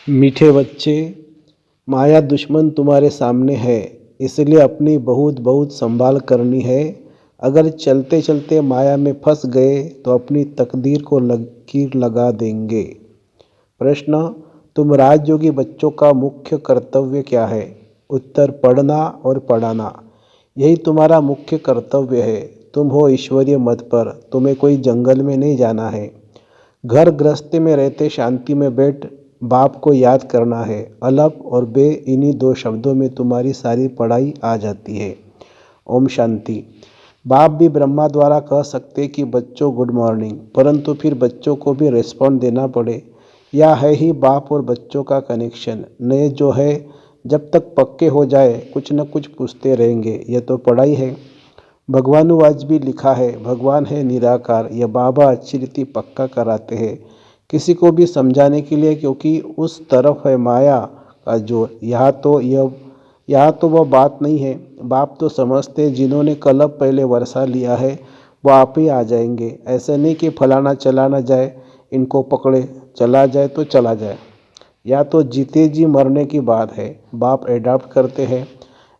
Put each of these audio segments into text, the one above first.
मीठे बच्चे, माया दुश्मन तुम्हारे सामने है, इसलिए अपनी बहुत बहुत संभाल करनी है। अगर चलते चलते माया में फंस गए तो अपनी तकदीर को लकीर लगा देंगे। प्रश्न, तुम राजयोगी बच्चों का मुख्य कर्तव्य क्या है? उत्तर, पढ़ना और पढ़ाना। यही तुम्हारा मुख्य कर्तव्य है। तुम हो ईश्वरीय मत पर, तुम्हें कोई जंगल में नहीं जाना है। घर गृहस्थी में रहते शांति में बैठ बाप को याद करना है। अलफ और बे, इन्हीं दो शब्दों में तुम्हारी सारी पढ़ाई आ जाती है। ओम शांति। बाप भी ब्रह्मा द्वारा कह सकते कि बच्चों गुड मॉर्निंग, परंतु फिर बच्चों को भी रिस्पॉन्ड देना पड़े। या है ही बाप और बच्चों का कनेक्शन। नए जो है जब तक पक्के हो जाए कुछ न कुछ पूछते रहेंगे। यह तो पढ़ाई है। भगवानुवाच भी लिखा है, भगवान है निराकार। यह बाबा अच्छी रीति पक्का कराते हैं किसी को भी समझाने के लिए, क्योंकि उस तरफ है माया का जोर। यहाँ तो वह बात नहीं है। बाप तो समझते जिन्होंने कलब पहले वर्षा लिया है वो आप ही आ जाएंगे। ऐसे नहीं कि फलाना चला ना जाए, इनको पकड़े, चला जाए तो चला जाए। या तो जीते जी मरने की बात है। बाप एडाप्ट करते हैं।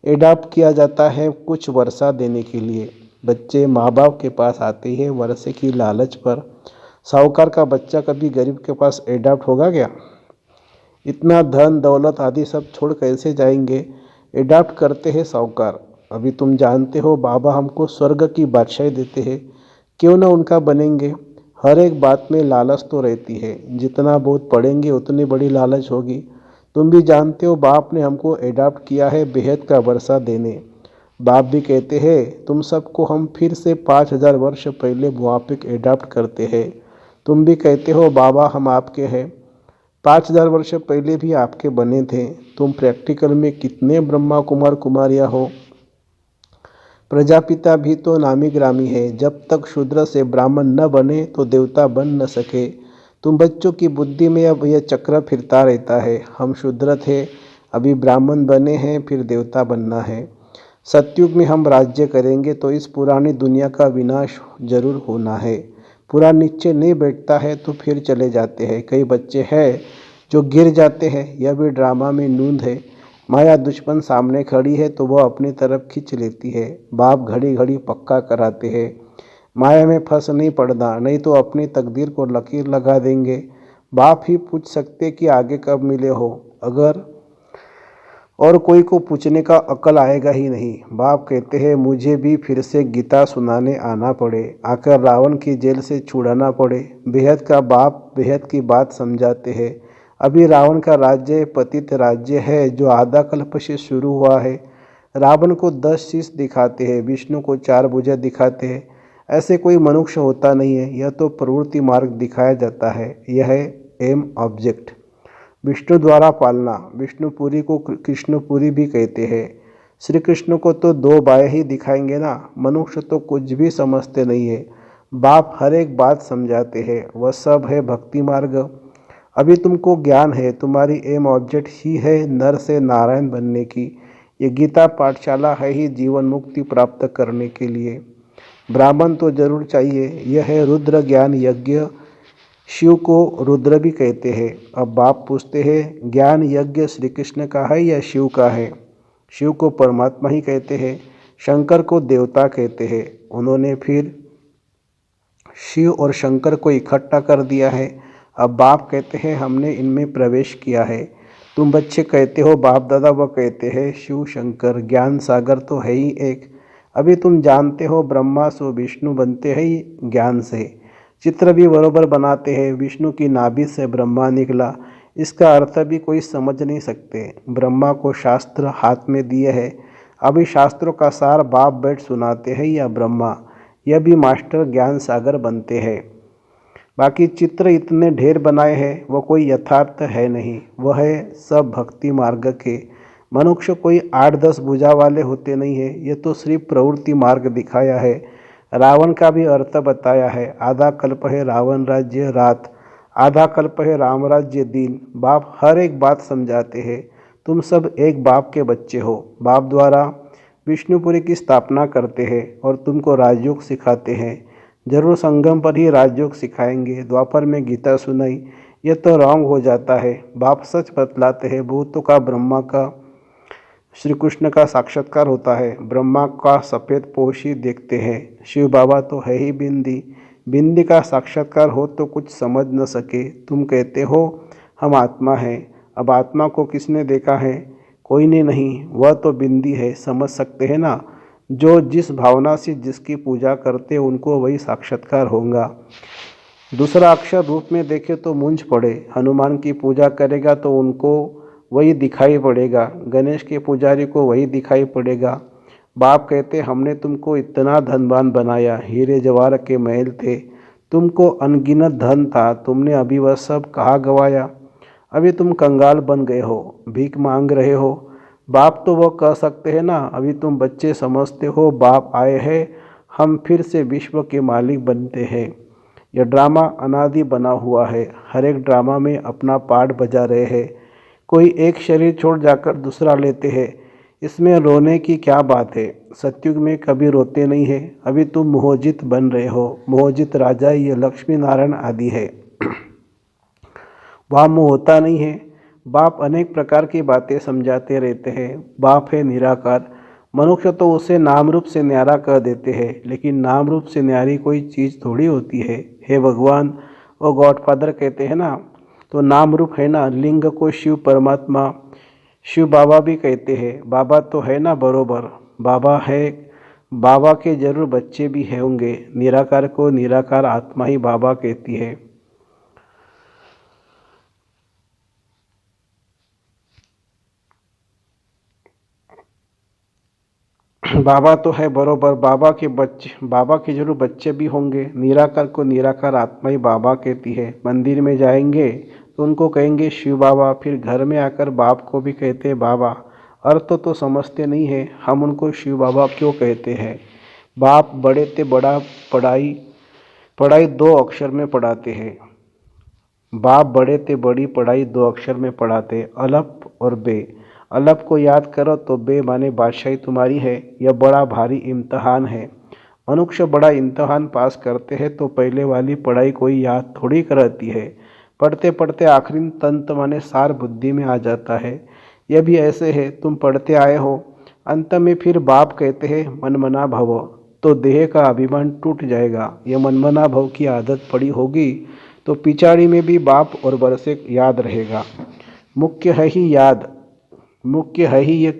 एडाप्ट किया जाता है कुछ वर्षा देने के लिए। बच्चे माँ बाप के पास आते हैं वर्षे की लालच पर। साहूकार का बच्चा कभी गरीब के पास एडाप्ट होगा क्या? इतना धन दौलत आदि सब छोड़ कैसे जाएंगे? एडाप्ट करते हैं साहूकार। अभी तुम जानते हो बाबा हमको स्वर्ग की बादशाही देते हैं, क्यों ना उनका बनेंगे। हर एक बात में लालच तो रहती है। जितना बहुत पढ़ेंगे उतनी बड़ी लालच होगी। तुम भी जानते हो बाप ने हमको एडाप्ट किया है बेहद का वर्षा देने। बाप भी कहते हैं तुम सबको हम फिर से 5000 वर्ष पहले मुआफिक एडाप्ट करते हैं। तुम भी कहते हो बाबा हम आपके हैं। 5000 वर्ष पहले भी आपके बने थे। तुम प्रैक्टिकल में कितने ब्रह्मा कुमार कुमारियाँ हो। प्रजापिता भी तो नामी ग्रामी है। जब तक शूद्र से ब्राह्मण न बने तो देवता बन न सके। तुम बच्चों की बुद्धि में अब यह चक्र फिरता रहता है। हम शूद्र थे, अभी ब्राह्मण बने हैं, फिर देवता बनना है। सतयुग में हम राज्य करेंगे तो इस पुरानी दुनिया का विनाश जरूर होना है। पूरा नीचे नहीं बैठता है तो फिर चले जाते हैं। कई बच्चे हैं जो गिर जाते हैं। यह भी ड्रामा में नूंद है। माया दुश्मन सामने खड़ी है तो वह अपनी तरफ खींच लेती है। बाप घड़ी घड़ी पक्का कराते हैं माया में फंस नहीं पड़ना, नहीं तो अपनी तकदीर को लकीर लगा देंगे। बाप ही पूछ सकते कि आगे कब मिले हो, अगर और कोई को पूछने का अकल आएगा ही नहीं। बाप कहते हैं मुझे भी फिर से गीता सुनाने आना पड़े, आकर रावण की जेल से छुड़ाना पड़े। बेहद का बाप बेहद की बात समझाते हैं। अभी रावण का राज्य पतित राज्य है जो आधा कल्प से शुरू हुआ है। रावण को 10 शीश दिखाते हैं, विष्णु को 4 भुजा दिखाते हैं। ऐसे कोई मनुष्य होता नहीं है। यह तो प्रवृत्ति मार्ग दिखाया जाता है। यह है एम ऑब्जेक्ट। विष्णु द्वारा पालना। विष्णुपुरी को कृष्णपुरी भी कहते हैं। श्री कृष्ण को तो 2 बाएँ ही दिखाएंगे ना। मनुष्य तो कुछ भी समझते नहीं है। बाप हर एक बात समझाते हैं। वह सब है भक्ति मार्ग। अभी तुमको ज्ञान है, तुम्हारी एम ऑब्जेक्ट ही है नर से नारायण बनने की। ये गीता पाठशाला है ही जीवन मुक्ति प्राप्त करने के लिए। ब्राह्मण तो जरूर चाहिए। यह है रुद्र ज्ञान यज्ञ। शिव को रुद्र भी कहते हैं। अब बाप पूछते हैं ज्ञान यज्ञ श्री कृष्ण का है या शिव का है? शिव को परमात्मा ही कहते हैं, शंकर को देवता कहते हैं। उन्होंने फिर शिव और शंकर को इकट्ठा कर दिया है। अब बाप कहते हैं हमने इनमें प्रवेश किया है। तुम बच्चे कहते हो बाप दादा, वह कहते हैं शिव शंकर ज्ञान सागर तो है ही एक। अभी तुम जानते हो ब्रह्मा सो विष्णु बनते हैं ही ज्ञान से। चित्र भी बरोबर बनाते हैं। विष्णु की नाभि से ब्रह्मा निकला, इसका अर्थ भी कोई समझ नहीं सकते। ब्रह्मा को शास्त्र हाथ में दिए है। अभी शास्त्रों का सार बाप बैठ सुनाते हैं या ब्रह्मा। यह भी मास्टर ज्ञान सागर बनते हैं। बाकी चित्र इतने ढेर बनाए हैं वह कोई यथार्थ है नहीं। वह है सब भक्ति मार्ग के। मनुष्य कोई 8-10 भुजा वाले होते नहीं है। ये तो सिर्फ प्रवृत्ति मार्ग दिखाया है। रावण का भी अर्थ बताया है। आधा कल्प है रावण राज्य रात, आधा कल्प है राम राज्य दिन। बाप हर एक बात समझाते हैं। तुम सब एक बाप के बच्चे हो। बाप द्वारा विष्णुपुरी की स्थापना करते हैं और तुमको राजयोग सिखाते हैं। जरूर संगम पर ही राजयोग सिखाएंगे। द्वापर में गीता सुनाई, यह तो रॉन्ग हो जाता है। बाप सच बतलाते हैं, भूतों का ब्रह्मा का श्री कृष्ण का साक्षात्कार होता है। ब्रह्मा का सफ़ेद पोश ही देखते हैं, शिव बाबा तो है ही बिंदी। बिंदी का साक्षात्कार हो तो कुछ समझ न सके। तुम कहते हो हम आत्मा हैं। अब आत्मा को किसने देखा है? कोई ने नहीं, वह तो बिंदी है। समझ सकते हैं ना? जो जिस भावना से जिसकी पूजा करते उनको वही साक्षात्कार होगा। दूसरा अक्षर रूप में देखे तो मूंझ पड़े। हनुमान की पूजा करेगा तो उनको वही दिखाई पड़ेगा, गणेश के पुजारी को वही दिखाई पड़ेगा। बाप कहते हमने तुमको इतना धनवान बनाया, हीरे जवाहर के महल थे, तुमको अनगिनत धन था, तुमने अभी वह सब कहाँ गवाया? अभी तुम कंगाल बन गए हो, भीख मांग रहे हो। बाप तो वह कह सकते हैं ना, अभी तुम बच्चे समझते हो बाप आए हैं, हम फिर से विश्व के मालिक बनते हैं। यह ड्रामा अनादि बना हुआ है, हर एक ड्रामा में अपना पार्ट बजा रहे हैं। कोई एक शरीर छोड़ जाकर दूसरा लेते हैं, इसमें रोने की क्या बात है? सतयुग में कभी रोते नहीं है। अभी तुम मोहजित बन रहे हो। मोहजित राजा ये लक्ष्मी नारायण आदि है, वहाँ मोह होता नहीं है। बाप अनेक प्रकार की बातें समझाते रहते हैं। बाप है निराकार। मनुष्य तो उसे नाम रूप से न्यारा कह देते हैं, लेकिन नाम रूप से न्यारी कोई चीज़ थोड़ी होती है। हे भगवान, वो गॉडफादर कहते हैं ना, तो नाम रूप है ना। लिंग को शिव परमात्मा, शिव बाबा भी कहते हैं। बाबा तो है ना बरोबर, बाबा है। बाबा के जरूर बच्चे भी होंगे। निराकार को निराकार आत्मा ही बाबा कहती है। बाबा तो है बरोबर, बाबा के जरूर बच्चे भी होंगे। निराकार को निराकार आत्मा ही बाबा कहती है। मंदिर में जाएंगे तो उनको कहेंगे शिव बाबा, फिर घर में आकर बाप को भी कहते हैं बाबा। अर्थ तो समझते नहीं है, हम उनको शिव बाबा क्यों कहते हैं? बाप बड़े ते बड़ा पढ़ाई पढ़ाई दो अक्षर में पढ़ाते हैं। बाप बड़े ते बड़ी पढ़ाई दो अक्षर में पढ़ाते, अलफ और बे। अलफ को याद करो तो बे माने बादशाही तुम्हारी है। यह बड़ा भारी इम्तहान है। मनुष्य बड़ा इम्तहान पास करते हैं तो पहले वाली पढ़ाई कोई याद थोड़ी कराती है। पढ़ते पढ़ते आखिरी तंत माने सार बुद्धि में आ जाता है। यह भी ऐसे है, तुम पढ़ते आए हो, अंत में फिर बाप कहते हैं मनमना भव, तो देह का अभिमान टूट जाएगा। यह मनमना भव की आदत पड़ी होगी तो पिछाड़ी में भी बाप और बरसे याद रहेगा। मुख्य है ही याद, मुख्य है ही ये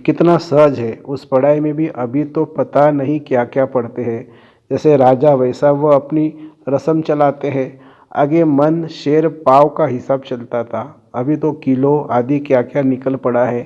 कितना सहज है। उस पढ़ाई में भी अभी तो पता नहीं क्या क्या पढ़ते हैं। जैसे राजा वैसा वह अपनी रस्म चलाते हैं। आगे मन शेर पाव का हिसाब चलता था, अभी तो किलो आदि क्या क्या निकल पड़ा है।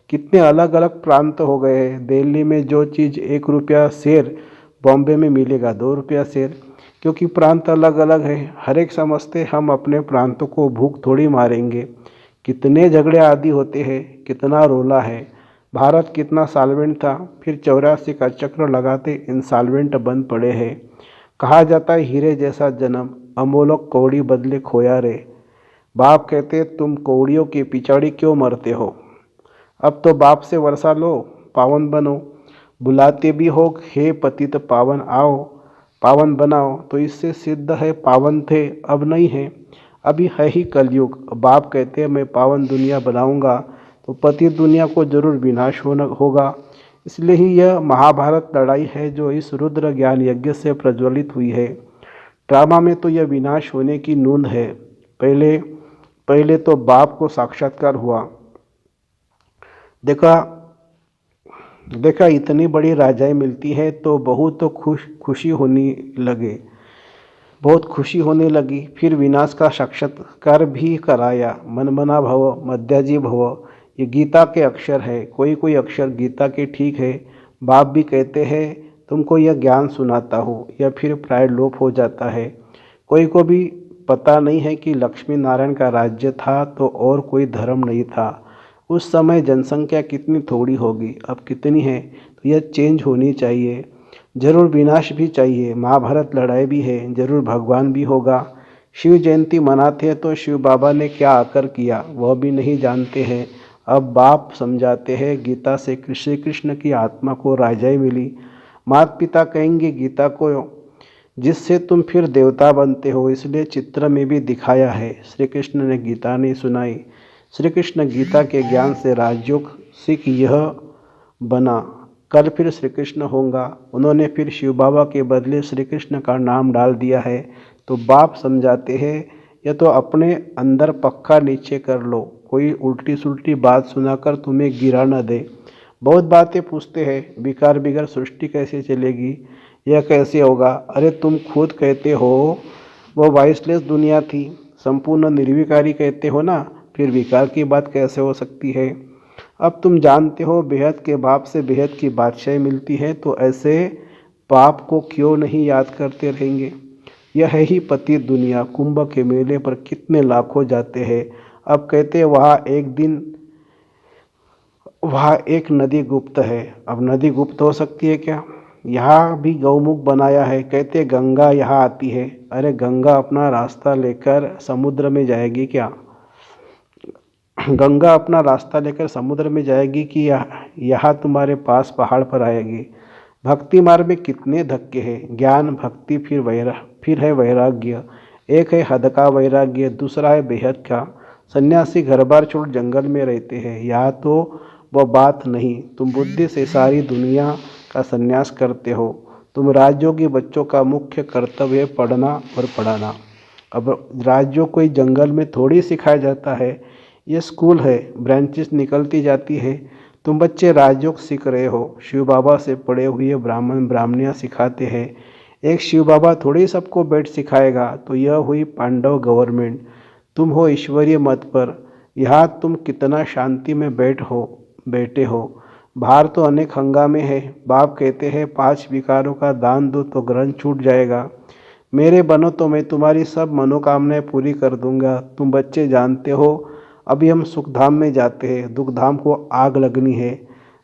कितने अलग अलग प्रांत हो गए हैं। दिल्ली में जो चीज़ 1 रुपया शेर, बॉम्बे में मिलेगा 2 रुपया शेर, क्योंकि प्रांत अलग अलग है। हर एक समझते हम अपने प्रांतों को भूख थोड़ी मारेंगे। कितने झगड़े आदि होते हैं, कितना रोला है। भारत कितना सॉल्वेंट था, फिर 84 का चक्र लगाते इंसॉल्वेंट बन पड़े हैं। कहा जाता है हीरे जैसा जन्म, अमोलक कौड़ी बदले खोया रे। बाप कहते तुम कौड़ियों के पिछाड़ी क्यों मरते हो? अब तो बाप से वर्षा लो, पावन बनो। बुलाते भी हो, हे पतित पावन आओ, पावन बनाओ, तो इससे सिद्ध है पावन थे, अब नहीं है। अभी है ही कलयुग। बाप कहते हैं मैं पावन दुनिया बनाऊंगा तो पतित दुनिया को जरूर विनाश होगा। इसलिए ही यह महाभारत लड़ाई है जो इस रुद्र ज्ञान यज्ञ से प्रज्वलित हुई है। ड्रामा में तो यह विनाश होने की नूंद है। पहले पहले तो बाप को साक्षात्कार हुआ। देखा देखा इतनी बड़ी राजाएं मिलती है तो बहुत खुशी होने लगी। फिर विनाश का साक्षात्कार भी कराया। मनमना भव, मध्याजी भव, ये गीता के अक्षर है। कोई कोई अक्षर गीता के ठीक है। बाप भी कहते हैं तुमको यह ज्ञान सुनाता हूँ, यह फिर प्राय लोप हो जाता है। कोई को भी पता नहीं है कि लक्ष्मी नारायण का राज्य था तो और कोई धर्म नहीं था। उस समय जनसंख्या कितनी थोड़ी होगी, अब कितनी है, तो यह चेंज होनी चाहिए। जरूर विनाश भी चाहिए। महाभारत लड़ाई भी है, जरूर भगवान भी होगा। शिव जयंती मनाते हैं तो शिव बाबा ने क्या आकर किया वह भी नहीं जानते हैं। अब बाप समझाते हैं गीता से श्री कृष्ण की आत्मा को राजाई मिली। माता पिता कहेंगे गीता को जिससे तुम फिर देवता बनते हो, इसलिए चित्र में भी दिखाया है। श्री कृष्ण ने गीता नहीं सुनाई। श्री कृष्ण गीता के ज्ञान से राजयोग सिख यह बना। कल फिर श्री कृष्ण होगा। उन्होंने फिर शिव बाबा के बदले श्री कृष्ण का नाम डाल दिया है। तो बाप समझाते हैं, या तो अपने अंदर पक्का नीचे कर लो, कोई उल्टी सुल्टी बात सुनाकर तुम्हें गिरा न दे। बहुत बातें पूछते हैं, विकार बिगर सृष्टि कैसे चलेगी, यह कैसे होगा। अरे तुम खुद कहते हो वो वॉइसलेस दुनिया थी, संपूर्ण निर्विकारी कहते हो ना, फिर विकार की बात कैसे हो सकती है। अब तुम जानते हो बेहद के बाप से बेहद की बादशाही मिलती है, तो ऐसे बाप को क्यों नहीं याद करते रहेंगे। यह है ही पतित दुनिया। कुंभ के मेले पर कितने लाखों जाते हैं। अब कहते हैं वहाँ एक नदी गुप्त है। अब नदी गुप्त हो सकती है क्या। यहाँ भी गौमुख बनाया है। कहते गंगा यहाँ आती है। अरे गंगा अपना रास्ता लेकर समुद्र में जाएगी क्या। गंगा अपना रास्ता लेकर समुद्र में जाएगी कि यहाँ तुम्हारे पास पहाड़ पर आएगी। भक्ति मार्ग में कितने धक्के हैं। ज्ञान भक्ति फिर है वैराग्य। एक है हद का वैराग्य, दूसरा है बेहद का। सन्यासी घर बार छोड़ जंगल में रहते हैं। यहाँ तो वह बात नहीं। तुम बुद्धि से सारी दुनिया का सन्यास करते हो। तुम राजयोगी बच्चों का मुख्य कर्तव्य है पढ़ना और पढ़ाना। अब राजयोग कोई जंगल में थोड़ी सिखाया जाता है। ये स्कूल है, ब्रांचेस निकलती जाती है। तुम बच्चे राजयोग सीख रहे हो। शिव बाबा से पढ़े हुए ब्राह्मण ब्राह्मणियाँ सिखाते हैं। एक शिव बाबा थोड़ी सबको बैठ सिखाएगा। तो यह हुई पांडव गवर्नमेंट। तुम हो ईश्वरीय मत पर। यहाँ तुम कितना शांति में बैठे हो। बाहर तो अनेक हंगामे हैं। बाप कहते हैं 5 विकारों का दान दो तो ग्रहण छूट जाएगा। मेरे बनो तो मैं तुम्हारी सब मनोकामनाएं पूरी कर दूंगा। तुम बच्चे जानते हो अभी हम सुखधाम में जाते हैं, दुखधाम को आग लगनी है।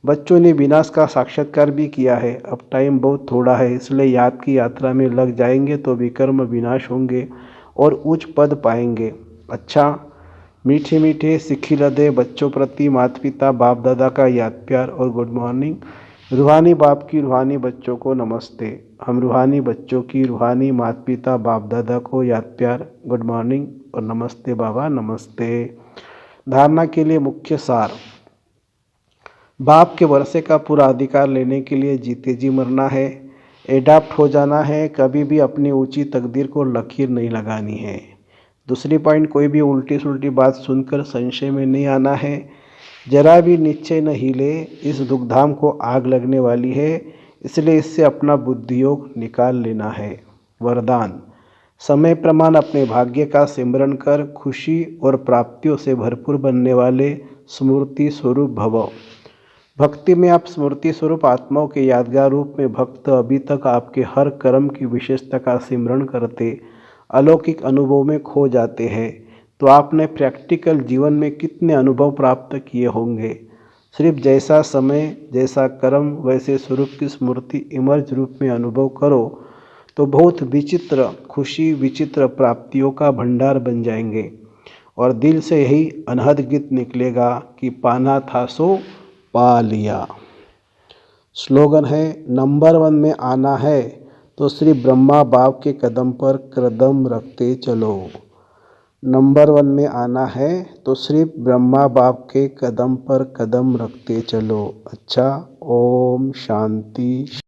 बच्चों ने विनाश का साक्षात्कार भी किया है। अब टाइम बहुत थोड़ा है, इसलिए याद की यात्रा में लग जाएंगे तो विकर्म विनाश होंगे और उच्च पद पाएंगे। अच्छा, मीठे मीठे सिखी लदे बच्चों प्रति माता पिता बाप दादा का याद प्यार और गुड मॉर्निंग। रूहानी बाप की रूहानी बच्चों को नमस्ते। हम रूहानी बच्चों की रूहानी माता पिता बाप दादा को याद प्यार, गुड मॉर्निंग और नमस्ते बाबा, नमस्ते। धारणा के लिए मुख्य सार। बाप के वर्षे का पूरा अधिकार लेने के लिए जीते जी मरना है, एडाप्ट हो जाना है। कभी भी अपनी ऊंची तकदीर को लकीर नहीं लगानी है। दूसरी पॉइंट, कोई भी उल्टी सुल्टी बात सुनकर संशय में नहीं आना है। जरा भी निश्चय न हिले, इस दुखधाम को आग लगने वाली है, इसलिए इससे अपना बुद्धियोग निकाल लेना है। वरदान, समय प्रमाण अपने भाग्य का सिमरन कर खुशी और प्राप्तियों से भरपूर बनने वाले स्मृति स्वरूप भव। भक्ति में आप स्मृति स्वरूप आत्माओं के यादगार रूप में भक्त अभी तक आपके हर कर्म की विशेषता का सिमरण करते अलौकिक अनुभव में खो जाते हैं। तो आपने प्रैक्टिकल जीवन में कितने अनुभव प्राप्त किए होंगे। सिर्फ जैसा समय जैसा कर्म वैसे स्वरूप की स्मृति इमर्ज रूप में अनुभव करो तो बहुत विचित्र खुशी विचित्र प्राप्तियों का भंडार बन जाएंगे और दिल से यही अनहद गीत निकलेगा कि पाना था सो पा लिया। स्लोगन है, नंबर 1 में आना है तो श्री ब्रह्मा बाप के कदम पर कदम रखते चलो। नंबर 1 में आना है तो सिर्फ ब्रह्मा बाप के कदम पर कदम रखते चलो। अच्छा, ओम शांति।